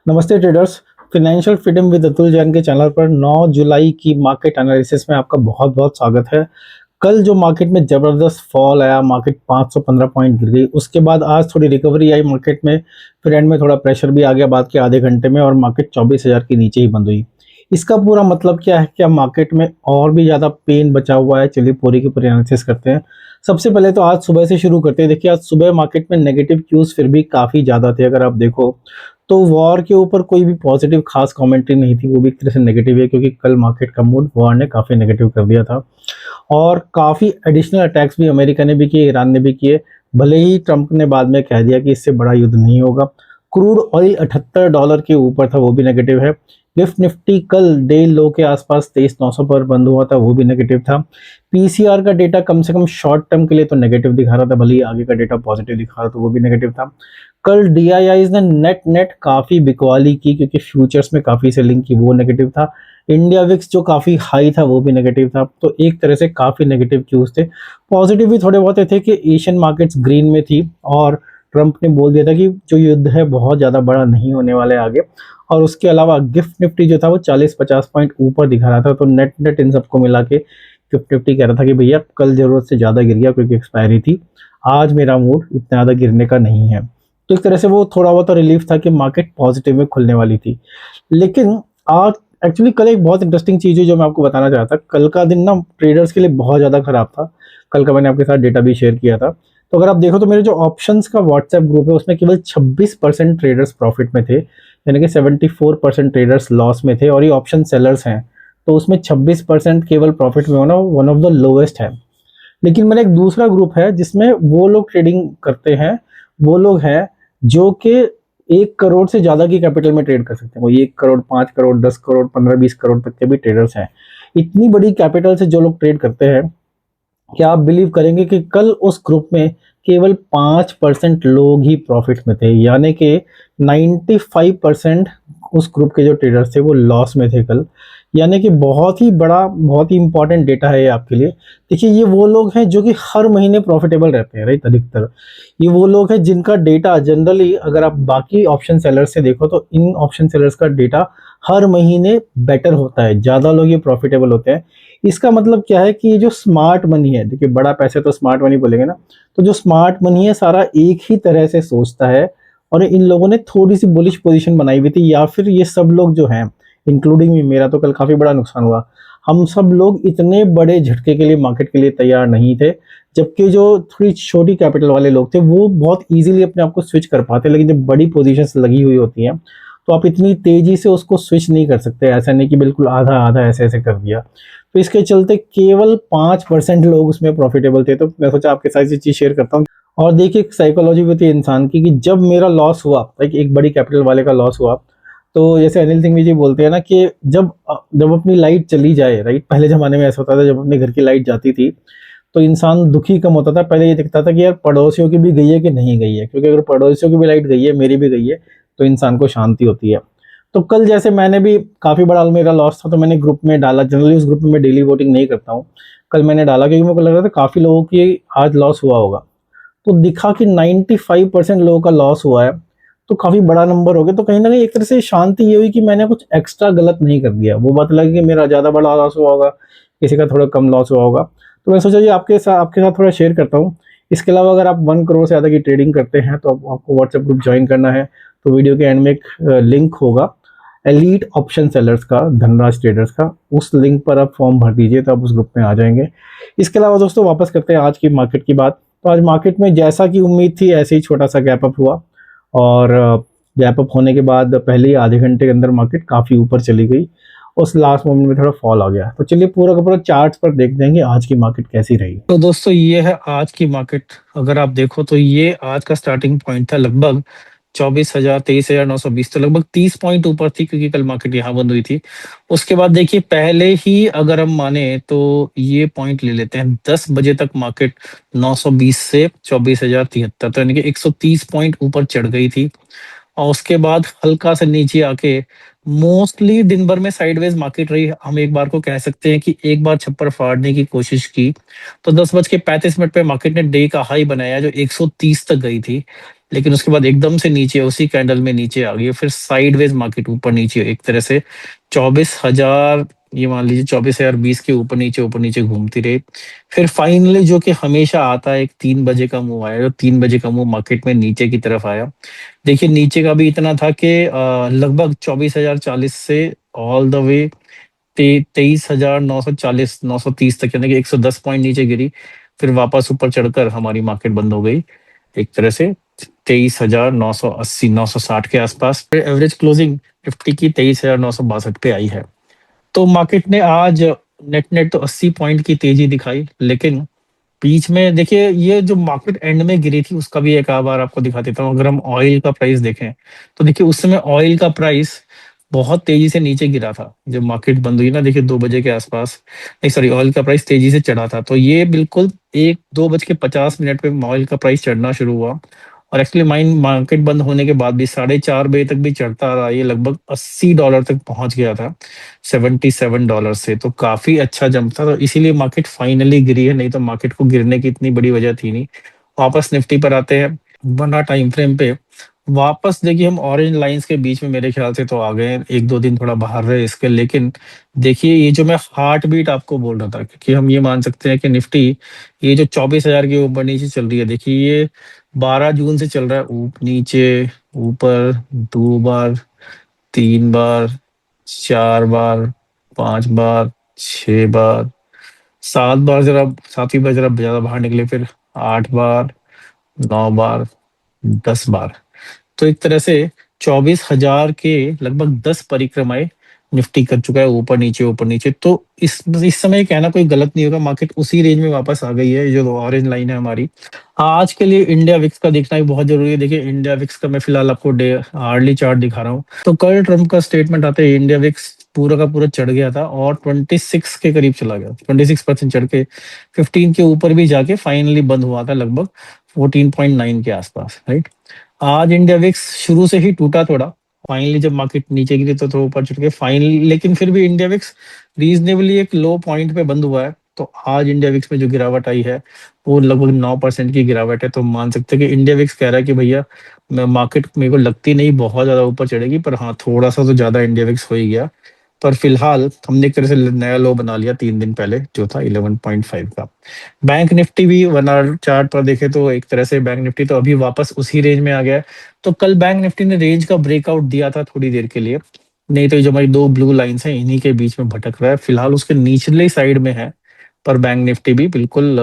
नमस्ते traders. Financial freedom with Atul Jain के channel पर 9 जुलाई की मार्केट एनालिसिस में आपका बहुत बहुत स्वागत है। कल जो मार्केट में ज़बरदस्त फॉल आया, मार्केट 515 पॉइंट गिर गई। उसके बाद आज थोड़ी रिकवरी आई मार्केट में, फिर एंड में थोड़ा प्रेशर भी आ गया बाद के आधे घंटे में और मार्केट 24,000 के नीचे ही बंद हुई। इसका पूरा मतलब क्या है? क्या मार्केट में और भी ज़्यादा पेन बचा हुआ है? चलिए पूरी की पूरी एनालिसिस करते हैं। सबसे पहले तो आज सुबह से शुरू करते हैं। देखिए, आज सुबह मार्केट में नेगेटिव क्यूज फिर भी काफ़ी ज़्यादा थे। अगर आप देखो तो वॉर के ऊपर कोई भी पॉजिटिव खास कमेंट्री नहीं थी, वो भी एक तरह से नेगेटिव है, क्योंकि कल मार्केट का मूड वॉर ने काफ़ी नेगेटिव कर दिया था। और काफ़ी एडिशनल अटैक्स भी अमेरिका ने भी किए, ईरान ने भी किए, भले ही ट्रंप ने बाद में कह दिया कि इससे बड़ा युद्ध नहीं होगा। क्रूड ऑयल $78 के ऊपर था, वो भी नेगेटिव है। गिफ्ट निफ्टी कल डे लो के आसपास 23,900 पर बंद हुआ था, वो भी नेगेटिव था। पीसीआर का डेटा कम से कम शॉर्ट टर्म के लिए तो नेगेटिव दिखा रहा था, भले ही आगे का डेटा पॉजिटिव दिखा रहा था, वो भी नेगेटिव था। कल डीआईआईज ने नेट नेट काफ़ी बिकवाली की, क्योंकि फ्यूचर्स में काफ़ी सेलिंग की, वो नेगेटिव था। इंडिया विक्स जो काफ़ी हाई था वो भी नेगेटिव था। तो एक तरह से काफ़ी नेगेटिव क्यूज थे। पॉजिटिव भी थोड़े बहुत थे कि एशियन मार्केट्स ग्रीन में थी और ट्रंप ने बोल दिया था कि जो युद्ध है बहुत ज़्यादा बड़ा नहीं होने वाला है आगे। और उसके अलावा गिफ्ट निफ्टी जो था वो 40-50 पॉइंट ऊपर दिखा रहा था। तो नेट नेट इन सबको मिला के गिफ्ट निफ्टी कह रहा था कि भैया कल ज़रूरत से ज़्यादा गिर गया क्योंकि एक्सपायरी थी, आज मेरा मूड इतना ज़्यादा गिरने का नहीं है। तो एक तरह से वो थोड़ा बहुत रिलीफ था कि मार्केट पॉजिटिव में खुलने वाली थी। लेकिन आज एक्चुअली कल एक बहुत इंटरेस्टिंग चीज़ है जो मैं आपको बताना चाहता था। कल का दिन ना ट्रेडर्स के लिए बहुत ज़्यादा खराब था। कल का मैंने आपके साथ डेटा भी शेयर किया था। तो अगर आप देखो तो मेरे जो ऑप्शंस का व्हाट्सएप ग्रुप है उसमें केवल 26% ट्रेडर्स प्रॉफिट में थे, यानी कि 74% ट्रेडर्स लॉस में थे। और ये ऑप्शन सेलर्स हैं, तो उसमें 26% केवल प्रॉफिट में होना वन ऑफ द लोवेस्ट है। लेकिन मेरा एक दूसरा ग्रुप है जिसमें वो लोग ट्रेडिंग करते हैं, वो लोग हैं जो कि 1 करोड़ से ज़्यादा की कैपिटल में ट्रेड कर सकते हैं। वो 1 करोड़, 5 करोड़, 10 करोड़, 15-20 करोड़ तक के भी ट्रेडर्स हैं। इतनी बड़ी कैपिटल से जो लोग ट्रेड करते हैं, क्या आप बिलीव करेंगे कि कल उस ग्रुप में केवल 5% लोग ही प्रॉफिट में थे, यानी कि 95% उस ग्रुप के जो ट्रेडर्स थे वो लॉस में थे कल। यानी कि बहुत ही बड़ा, बहुत ही इंपॉर्टेंट डेटा है ये आपके लिए। देखिए, ये वो लोग हैं जो कि हर महीने प्रॉफिटेबल रहते हैं, राइट। अधिकतर ये वो लोग हैं जिनका डेटा जनरली, अगर आप बाकी ऑप्शन सेलर्स से देखो तो इन ऑप्शन सेलर्स का डेटा हर महीने बेटर होता है, ज़्यादा लोग ये प्रॉफिटेबल होते हैं। इसका मतलब क्या है कि ये जो स्मार्ट मनी है, देखिए बड़ा पैसे तो स्मार्ट मनी बोलेंगे ना, तो जो स्मार्ट मनी है सारा एक ही तरह से सोचता है। और इन लोगों ने थोड़ी सी बुलिश पोजीशन बनाई हुई थी, या फिर ये सब लोग जो हैं, इंक्लूडिंग भी मेरा, तो कल काफ़ी बड़ा नुकसान हुआ। हम सब लोग इतने बड़े झटके के लिए मार्केट के लिए तैयार नहीं थे, जबकि जो थोड़ी छोटी कैपिटल वाले लोग थे वो बहुत इजीली अपने आप को स्विच कर पाते। लेकिन जब बड़ी पोजीशंस लगी हुई होती हैं तो आप इतनी तेजी से उसको स्विच नहीं कर सकते। ऐसा नहीं कि बिल्कुल आधा आधा ऐसे ऐसे कर दिया। तो इसके चलते केवल 5% लोग उसमें प्रॉफिटेबल थे। तो मैं सोचा आपके साथ ये चीज़ शेयर करता हूँ। और देखिए, एक साइकोलॉजी होती है इंसान की कि जब मेरा लॉस हुआ, एक बड़ी कैपिटल वाले का लॉस हुआ, तो जैसे अनिल सिंह जी बोलते हैं ना कि जब अपनी लाइट चली जाए, राइट। पहले ज़माने में ऐसा होता था, जब अपने घर की लाइट जाती थी तो इंसान दुखी कम होता था। पहले ये दिखता था कि यार पड़ोसियों की भी गई है कि नहीं गई है, क्योंकि अगर पड़ोसियों की भी लाइट गई है, मेरी भी गई है, तो इंसान को शांति होती है। तो कल जैसे मैंने भी, काफ़ी बड़ा मेरा लॉस था, तो मैंने ग्रुप में डाला। जनरली उस ग्रुप में मैं डेली वोटिंग नहीं करता हूँ। कल मैंने डाला क्योंकि मेरे को लग रहा था काफ़ी लोगों की आज लॉस हुआ होगा। तो दिखा कि 95% लोगों का लॉस हुआ है, तो काफ़ी बड़ा नंबर हो गया। तो कहीं ना कहीं एक तरह से शांति ये हुई कि मैंने कुछ एक्स्ट्रा गलत नहीं कर दिया। वो बात लगी कि मेरा ज़्यादा बड़ा लॉस हुआ होगा, किसी का थोड़ा कम लॉस हुआ होगा। तो मैं सोचा ये आपके साथ थोड़ा शेयर करता हूँ। इसके अलावा अगर आप 1 करोड़ से ज़्यादा की ट्रेडिंग करते हैं तो आपको व्हाट्सएप ग्रुप ज्वाइन करना है। तो वीडियो के एंड में एक लिंक होगा एलीट ऑप्शन सेलर्स का, धनराज ट्रेडर्स का। उस लिंक पर आप फॉर्म भर दीजिए तो आप उस ग्रुप में आ जाएंगे। इसके अलावा दोस्तों वापस करते हैं आज की मार्केट की बात। तो आज मार्केट में जैसा कि उम्मीद थी ऐसे ही छोटा सा गैप अप हुआ, और गैप अप होने के बाद पहले ही आधे घंटे के अंदर मार्केट काफ़ी ऊपर चली गई। उस लास्ट मोमेंट में थोड़ा फॉल आ गया। तो चलिए पूरा का पूरा चार्ट्स पर देख देंगे आज की मार्केट कैसी रही। तो दोस्तों ये है आज की मार्केट। अगर आप देखो तो ये आज का स्टार्टिंग पॉइंट था लगभग 24,000, 23,920, तो लगभग 30 पॉइंट ऊपर थी, क्योंकि कल मार्केट यहाँ बंद हुई थी। उसके बाद देखिए पहले ही अगर हम माने तो ये पॉइंट ले लेते हैं, 10 बजे तक मार्केट 920 से 24,073, तो यानी कि 130 पॉइंट ऊपर चढ़ गई थी। और उसके बाद हल्का सा नीचे आके मोस्टली दिन भर में साइडवेज मार्केट रही। हम एक बार को कह सकते हैं कि एक बार छप्पर फाड़ने की कोशिश की, तो 10:35 पे मार्केट ने डे का हाई बनाया जो 130 तक गई थी। लेकिन उसके बाद एकदम से नीचे उसी कैंडल में नीचे आ गई, फिर साइडवेज मार्केट ऊपर नीचे एक तरह से 24,000, ये मान लीजिए 24,020 के ऊपर नीचे घूमती रही। फिर फाइनली जो कि हमेशा आता है, एक 3 बजे का मूव आया, जो 3 बजे का मूव मार्केट में नीचे की तरफ आया। देखिए नीचे का भी इतना था कि लगभग 24,040 से ऑल द वे 23,940 930 तक, यानी कि 110 पॉइंट नीचे गिरी। फिर वापस ऊपर चढ़कर हमारी मार्केट बंद हो गई एक तरह से 23,980 960 के आसपास। फिर एवरेज क्लोजिंग निफ्टी की 23,962 पे आई है। तो मार्केट ने आज नेट नेट तो 80 पॉइंट की तेजी दिखाई, लेकिन बीच में देखिए ये जो मार्केट एंड में गिरी थी उसका भी एक बार आपको दिखा देता हूँ। अगर हम ऑयल का प्राइस देखें तो देखिए उस समय ऑयल का प्राइस बहुत तेजी से नीचे गिरा था जब मार्केट बंद हुई ना, देखिए 2 बजे के आसपास। नहीं सॉरी, ऑयल का प्राइस तेजी से चढ़ा था, तो ये बिल्कुल 2 बज के 50 मिनट पे ऑयल का प्राइस चढ़ना शुरू हुआ। और एक्चुअली माइन मार्केट बंद होने के बाद भी 4:30 बजे तक भी चढ़ता रहा, ये लगभग $80 तक पहुंच गया था, $77 से। तो काफी अच्छा जंप था, तो इसीलिए मार्केट फाइनली गिरी है, नहीं तो मार्केट को गिरने की इतनी बड़ी वजह थी नहीं। वापस निफ्टी पर आते हैं, 1 टाइम फ्रेम पे वापस देखिए हम ऑरेंज लाइंस के बीच में मेरे ख्याल से तो आ गए हैं। 1-2 दिन थोड़ा बाहर रहे इसके, लेकिन देखिए ये जो मैं हार्ट बीट आपको बोल रहा था, क्योंकि हम ये मान सकते हैं कि निफ्टी ये जो 24,000 के ऊपर नीचे चल रही है, देखिए ये 12 जून से चल रहा है नीचे ऊपर 2 बार, 3 बार, 4 बार, 5 बार, 6 बार, 7 बार, जरा 7वीं बार जरा ज्यादा बाहर निकले, फिर 8 बार, 9 बार, 10 बार। तो एक तरह से 24,000 के लगभग 10 परिक्रमाएं निफ्टी कर चुका है, ऊपर नीचे। तो इस समय कहना कोई गलत नहीं होगा, मार्केट उसी रेंज में वापस आ गई है। ये जो ऑरेंज लाइन है हमारी, आज के लिए इंडिया विक्स का देखना भी बहुत जरूरी है। देखिए इंडिया विक्स का मैं फिलहाल आपको डे हार्डली चार्ट दिखा रहा हूँ। तो कल ट्रम्प का स्टेटमेंट आते ही इंडिया विक्स पूरा का पूरा चढ़ गया था और 26 के करीब चला गया, 26% चढ़ के 15 के ऊपर भी जाके फाइनली बंद हुआ था लगभग 14.9 के आसपास, राइट। आज इंडिया विक्स शुरू से ही टूटा थोड़ा, फाइनली जब मार्केट नीचे गिरी तो थोड़ा ऊपर चढ़ के फाइनली, लेकिन फिर भी इंडिया विक्स रीजनेबली एक लो पॉइंट पे बंद हुआ है। तो आज इंडिया विक्स में जो गिरावट आई है वो लगभग 9% की गिरावट है। तो मान सकते हैं कि इंडिया विक्स कह रहा है कि भैया मैं मार्केट मेरे को लगती नहीं बहुत ज्यादा ऊपर चढ़ेगी, पर हाँ थोड़ा सा तो ज्यादा इंडिया विक्स हो ही गया। पर फिलहाल हमने एक तरह से नया लो बना लिया 3 दिन पहले, जो था 11.5 का। बैंक निफ्टी भी 1 आवर चार्ट पर देखे तो एक तरह से बैंक निफ्टी तो अभी वापस उसी रेंज में आ गया है। तो कल बैंक निफ्टी ने रेंज का ब्रेकआउट दिया था थोड़ी देर के लिए, नहीं तो ये जो हमारी 2 ब्लू लाइंस हैं इन्हीं के बीच में भटक रहा है, फिलहाल उसके निचले साइड में है। पर बैंक निफ्टी भी बिल्कुल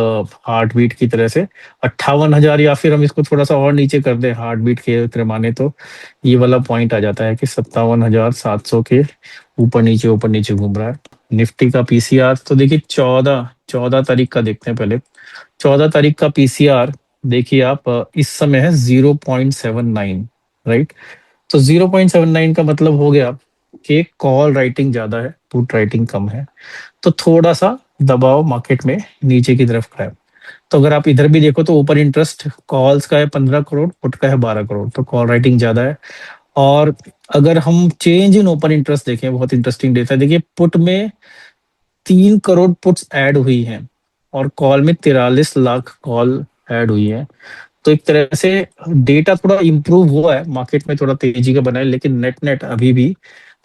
हार्ट बीट की तरह से 58,000, या फिर हम इसको थोड़ा सा और नीचे कर दें हार्ट बीट के तरह माने तो ये वाला पॉइंट आ जाता है कि 57,700 के ऊपर नीचे घूम रहा है। निफ्टी का पीसीआर तो देखिए 14 तारीख का देखते हैं पहले। 14 तारीख का पीसीआर देखिए आप, इस समय है 0.79, राइट। तो 0.79 का मतलब हो गया कि कॉल राइटिंग ज्यादा है, पुट राइटिंग कम है। तो थोड़ा सा दबाव मार्केट में नीचे की तरफ का है। तो अगर आप इधर भी देखो तो ऊपर इंटरेस्ट कॉल्स का है 15 करोड़, पुट का है 12 करोड़, तो कॉल राइटिंग ज्यादा है। और अगर हम चेंज इन ओपन इंटरेस्ट देखें, बहुत इंटरेस्टिंग डेटा है। देखिए पुट में 3 करोड़ पुट्स ऐड हुई हैं और कॉल में 43 लाख कॉल ऐड हुई है। तो एक तरह से डेटा थोड़ा इंप्रूव हुआ है, मार्केट में थोड़ा तेजी का बना है, लेकिन नेट नेट अभी भी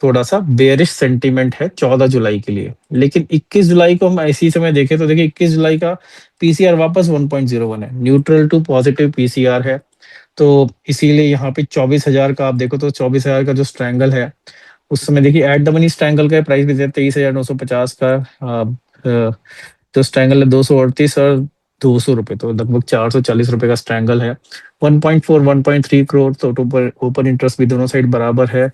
थोड़ा सा बेयरिश सेंटीमेंट है 14 जुलाई के लिए। लेकिन 21 जुलाई को हम ऐसी समय देखें तो देखिए 21 जुलाई का पीसीआर वापस 1.01 है, न्यूट्रल टू पॉजिटिव पीसीआर है। तो इसीलिए यहाँ पे 24,000 का आप देखो तो 24,000 का जो स्ट्रैंगल है उस समय देखिए एट द मनी स्ट्रैंगल का प्राइस भी 23,950 का। जो स्ट्रैंगल है 238 और 200 रुपए, तो लगभग 440 रुपए का स्ट्रैंगल है। 1.4 1.3 करोड़, तो ओपन इंटरेस्ट भी दोनों साइड बराबर है।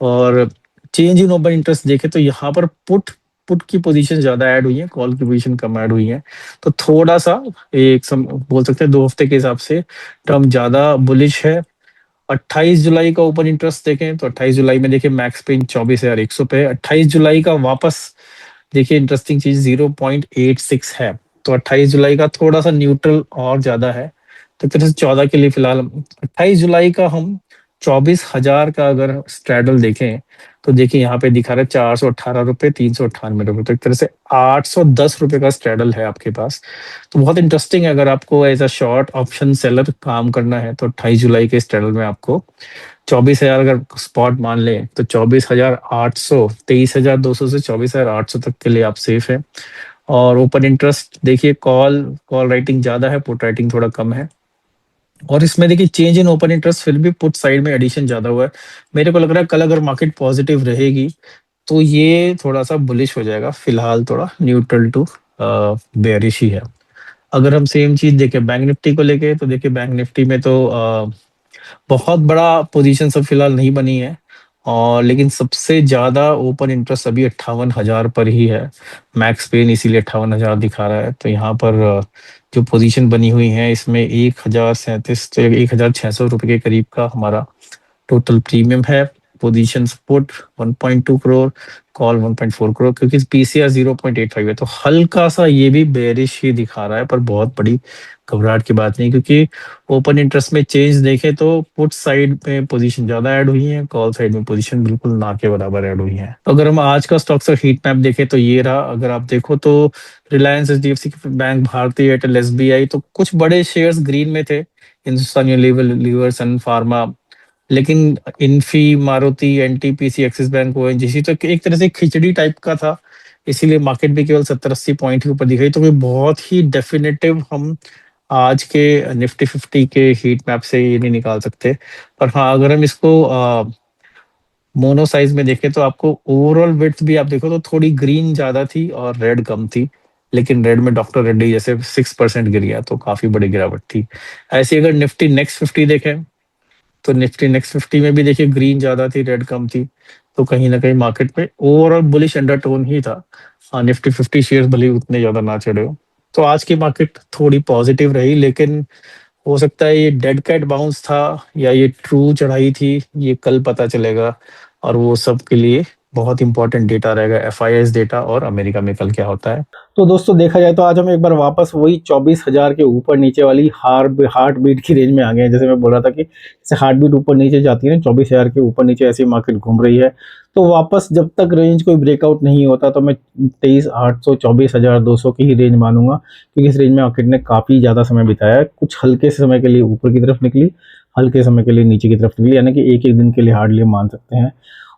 और चेंज इन ओपन इंटरेस्ट देखे तो यहाँ पर पुट पुट की पोजीशन ज्यादा ऐड हुई है, कॉल की पोजीशन कम ऐड हुई है। तो थोड़ा सा बोल सकते हैं 2 हफ्ते के हिसाब से टर्म ज्यादा बुलिश है। 28 जुलाई का ओपन इंटरेस्ट देखें तो 28 जुलाई में देखिए मैक्स पे 24,100 पे। 28 जुलाई का वापस देखिए इंटरेस्टिंग चीज 0.86 है। तो 28 जुलाई का थोड़ा सा न्यूट्रल और ज्यादा है। तो एक तरह से 14 के लिए फिलहाल 28 जुलाई का हम 24,000 का अगर स्ट्रैडल देखें तो देखिए यहाँ पे दिखा रहा है 418 रुपए, 398 रुपए, तो एक तरह से 810 रुपए का स्ट्रैडल है आपके पास। तो बहुत इंटरेस्टिंग है, अगर आपको as a short option seller काम करना है तो 28 जुलाई के स्ट्रैडल में आपको 24,000 अगर स्पॉट मान लें तो 24,800, 23,200 से 24,800 तक के लिए आप सेफ है। और ओपन इंटरेस्ट देखिए, कॉल कॉल राइटिंग ज्यादा है, पुट राइटिंग थोड़ा कम है। और इसमें देखिए चेंज इन ओपन इंटरेस्ट फिर भी पुट साइड में एडिशन ज्यादा हुआ है। मेरे को लग रहा है कल अगर मार्केट पॉजिटिव रहेगी तो ये थोड़ा सा बुलिश हो जाएगा, फिलहाल थोड़ा न्यूट्रल टू बेयरिश ही है। अगर हम सेम चीज देखें बैंक निफ्टी को लेके, तो देखिए बैंक निफ्टी में तो बहुत बड़ा पोजीशन सब फिलहाल नहीं बनी है, और लेकिन सबसे ज्यादा ओपन इंटरेस्ट अभी 58,000 पर ही है। मैक्स पेन इसीलिए 58,000 दिखा रहा है। तो यहाँ पर जो पोजीशन बनी हुई है इसमें 1,037 तो 1,600 रुपए के करीब का हमारा टोटल प्रीमियम है। Position put 1.2 crore, call 1.4 crore, क्योंकि पीसीआर 0.85 है, तो हल्का सा ये भी बेरिश ही दिखा रहा है, पर बहुत बड़ी घबराहट की बात नहीं, क्योंकि ओपन इंटरेस्ट में चेंज देखें तो पुट साइड में पोजीशन ज्यादा ऐड हुई है, कॉल साइड में पोजीशन बिल्कुल ना के बराबर ऐड हुई है। तो अगर हम आज का स्टॉक्स का हीट मैप देखें तो ये रहा। अगर आप देखो तो Reliance, HDFC bank, Bharti Airtel, SBI, तो कुछ बड़े शेयर्स ग्रीन में थे, हिंदुस्तान लीवर, सन फार्मा, लेकिन Infy, Maruti, NTPC, Axis bank, ONGC, तो एक तरह से खिचड़ी टाइप का था, इसीलिए मार्केट भी केवल 70-80 पॉइंट के ऊपर दिखाई। तो कोई बहुत ही डेफिनेटिव हम आज के निफ्टी 50 के हीट मैप से ये नहीं निकाल सकते। पर हाँ, अगर हम इसको मोनो साइज में देखें तो आपको ओवरऑल विड्थ भी आप देखो तो थोड़ी ग्रीन ज्यादा थी और रेड कम थी, लेकिन रेड में डॉक्टर रेड्डी जैसे 6% गिर गया, तो काफी बड़ी गिरावट थी। ऐसे अगर निफ्टी नेक्स्ट 50 देखें तो निफ्टी नेक्स्ट 50 में भी देखिए ग्रीन ज्यादा थी, रेड कम थी, तो कहीं ना कहीं मार्केट में ओवरऑल बुलिश अंडरटोन ही था। हाँ, निफ्टी 50 शेयर भले ही उतने ज्यादा ना चढ़े हो। तो आज की मार्केट थोड़ी पॉजिटिव रही, लेकिन हो सकता है ये डेड कैट बाउंस था या ये ट्रू चढ़ाई थी, ये कल पता चलेगा। और वो सब के लिए बहुत इंपॉर्टेंट डेटा रहेगा, एफआईएस डेटा, और अमेरिका में कल क्या होता है। तो दोस्तों देखा जाए तो आज हम एक बार वापस वही 24,000 के ऊपर नीचे वाली हार्ट बीट की रेंज में आ गए हैं। जैसे मैं बोल रहा था कि जैसे हार्ट बीट ऊपर नीचे जाती है ना, 24,000 के ऊपर नीचे ऐसी मार्केट घूम रही है। तो वापस जब तक रेंज कोई ब्रेकआउट नहीं होता तो मैं 23,800, 24,200 की ही रेंज मानूंगा, क्योंकि इस रेंज में मार्केट ने काफ़ी ज़्यादा समय बिताया है। कुछ हल्के से समय के लिए ऊपर की तरफ निकली, हल्के समय के लिए नीचे की तरफ निकली, यानी कि एक एक दिन के लिए हार्डली मान सकते हैं।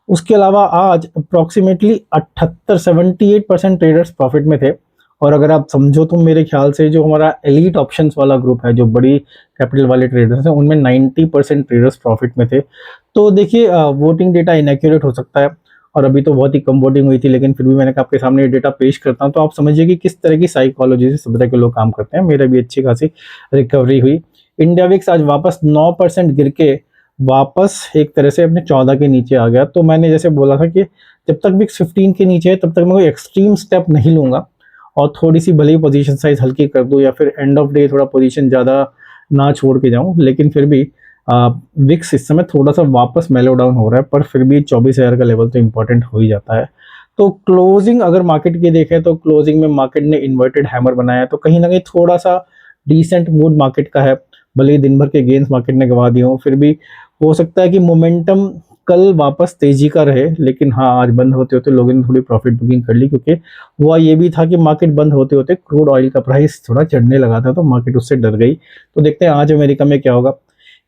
उसके अलावा आज अप्रोक्सीमेटली 78% ट्रेडर्स प्रॉफिट में थे। और अगर आप समझो तो मेरे ख्याल से जो हमारा एलीट ऑप्शंस वाला ग्रुप है, जो बड़ी कैपिटल वाले ट्रेडर्स हैं, उनमें 90% ट्रेडर्स प्रॉफिट में थे। तो देखिए वोटिंग डेटा इनएक्यूरेट हो सकता है, और अभी तो बहुत ही कम वोटिंग हुई थी, लेकिन फिर भी मैंने कहा आपके सामने ये डेटा पेश करता हूँ तो आप समझिए कि किस तरह की साइकोलॉजी से सब तरह के लोग काम करते हैं। मेरा भी अच्छी खासी रिकवरी हुई। इंडिया विक्स आज वापस 9% गिर के वापस एक तरह से अपने 14 के नीचे आ गया। तो मैंने जैसे बोला था कि जब तक विक्स 15 के नीचे है तब तक मैं कोई एक्सट्रीम स्टेप नहीं लूंगा, और थोड़ी सी भले ही पोजीशन साइज हल्की कर दूं या फिर एंड ऑफ डे थोड़ा पोजीशन ज़्यादा ना छोड़ के जाऊं, लेकिन फिर भी विक्स इस समय थोड़ा सा वापस मेलो डाउन हो रहा है, पर फिर भी 24,000 का लेवल तो इंपॉर्टेंट हो ही जाता है। तो क्लोजिंग अगर मार्केट की देखें तो क्लोजिंग में मार्केट ने इन्वर्टेड हैमर बनाया है, तो कहीं ना कहीं थोड़ा सा डिसेंट मूड मार्केट का है। भले ही दिन भर के गेंस मार्केट ने गंवा दिए हों, फिर भी हो सकता है कि मोमेंटम कल वापस तेजी का रहे। लेकिन हाँ, आज बंद होते होते लोगों ने थोड़ी प्रॉफिट बुकिंग कर ली, क्योंकि हुआ ये भी था कि मार्केट बंद होते होते क्रूड ऑयल का प्राइस थोड़ा चढ़ने लगा था, तो मार्केट उससे डर गई। तो देखते हैं आज अमेरिका में क्या होगा।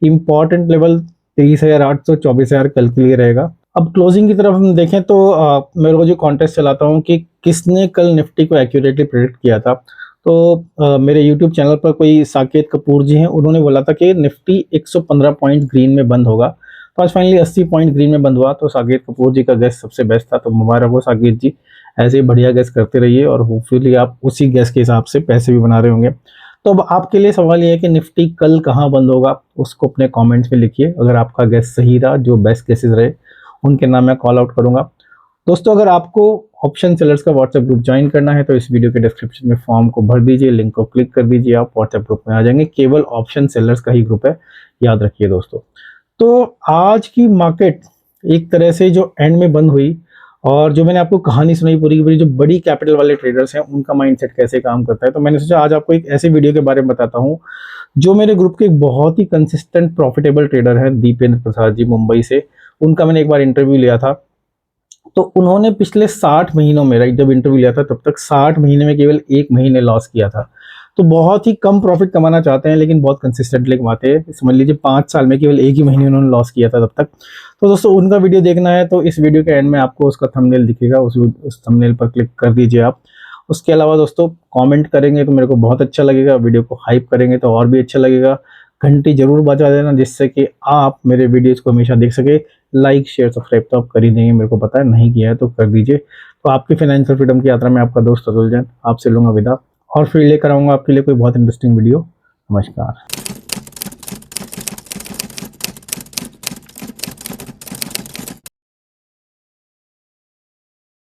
इंपॉर्टेंट लेवल 23,800, 24,000 कल के लिए रहेगा। अब क्लोजिंग की तरफ हम देखें तो मैं रोज कॉन्टेस्ट चलाता हूँ कि किसने कल निफ्टी को एक्यूरेटली प्रेडिक्ट किया था। तो मेरे यूट्यूब चैनल पर कोई साकेत कपूर जी हैं, उन्होंने बोला था कि निफ्टी 115 पॉइंट ग्रीन में बंद होगा। तो आज फाइनली 80 पॉइंट ग्रीन में बंद हुआ। तो साकेत कपूर जी का गैस सबसे बेस्ट था, तो मुबारक हो साकेत जी। ऐसे ही बढ़िया गैस करते रहिए, और होपफुली आप उसी गैस के हिसाब से पैसे भी बना रहे होंगे। तो अब आपके लिए सवाल ये है कि निफ्टी कल कहाँ बंद होगा, उसको अपने कमेंट्स में लिखिए। अगर आपका गैस सही रहा, जो बेस्ट गेसेस रहे उनके नाम मैं कॉल आउट करूंगा। दोस्तों, अगर आपको ऑप्शन सेलर्स का व्हाट्सएप ग्रुप ज्वाइन करना है तो इस वीडियो के डिस्क्रिप्शन में फॉर्म को भर दीजिए, लिंक को क्लिक कर दीजिए, आप व्हाट्सएप ग्रुप में आ जाएंगे। केवल ऑप्शन सेलर्स का ही ग्रुप है, याद रखिए दोस्तों। तो आज की मार्केट एक तरह से जो एंड में बंद हुई, और जो मैंने आपको कहानी सुनाई पूरी की पूरी, जो बड़ी कैपिटल वाले ट्रेडर्स हैं उनका माइंडसेट कैसे काम करता है, तो मैंने सोचा आज आपको एक ऐसे वीडियो के बारे में बताता हूँ जो मेरे ग्रुप के एक बहुत ही कंसिस्टेंट प्रॉफिटेबल ट्रेडर हैं, दीपेंद्र प्रसाद जी, मुंबई से। उनका मैंने एक बार इंटरव्यू लिया था, तो उन्होंने पिछले 60 महीनों में, राइट, जब इंटरव्यू लिया था तब तक 60 महीने में केवल 1 महीने लॉस किया था। तो बहुत ही कम प्रॉफिट कमाना चाहते हैं लेकिन बहुत कंसिस्टेंटली कमाते हैं। समझ लीजिए 5 साल में केवल 1 ही महीने उन्होंने लॉस किया था तब तक। तो दोस्तों उनका वीडियो देखना है तो इस वीडियो के एंड में आपको उसका थंबनेल दिखेगा, उस थंबनेल पर क्लिक कर दीजिए आप। उसके अलावा दोस्तों कमेंट करेंगे तो मेरे को बहुत अच्छा लगेगा, वीडियो को हाइप करेंगे तो और भी अच्छा लगेगा। घंटी जरूर बजा देना जिससे कि आप मेरे वीडियोस को हमेशा देख सके। लाइक शेयर सब्सक्राइब तो आप कर ही देंगे, मेरे को पता है, नहीं किया है तो कर दीजिए। तो आपकी फाइनेंशियल फ्रीडम की यात्रा में आपका दोस्त अतुल जैन आपसे लूंगा विदा, और फिर लेकर आऊंगा आपके लिए कोई बहुत इंटरेस्टिंग वीडियो। नमस्कार।